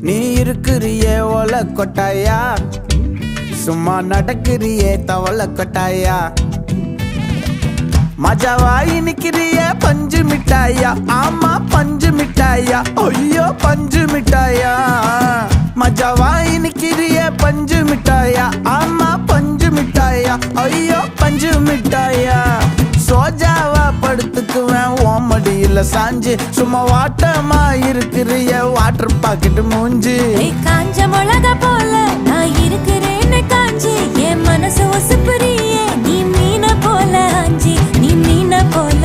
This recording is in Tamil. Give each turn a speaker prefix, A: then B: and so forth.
A: நீ இருக்கிறியே ஓல கொட்டாயா, சும்மா நடக்கிறியே தவள கொட்டாயா. மஜாவாயி நிக்கிறிய பஞ்சு மிட்டாயா, ஆமா பஞ்சு மிட்டாயா, ஐயோ பஞ்சு மிட்டாயா. மஜாவாயி நிக்கிறிய பஞ்சு மிட்டாயா, ஆமா பஞ்சு மிட்டாயா, ஐயோ பஞ்சு மிட்டாயா. சோஜாவா படுத்துக்குவேன் ஓமடியில சாஞ்சு, சும்மா வாட்டமா இருக்கிறிய வாட்டர் பாக்கெட் மூஞ்சி.
B: காஞ்ச மிளகா போல நான் இருக்கிறேன்னு காஞ்சி, என் மனசு ஒசுப்புறியே நீ மீன போல ஆஞ்சி, நீ மீன போல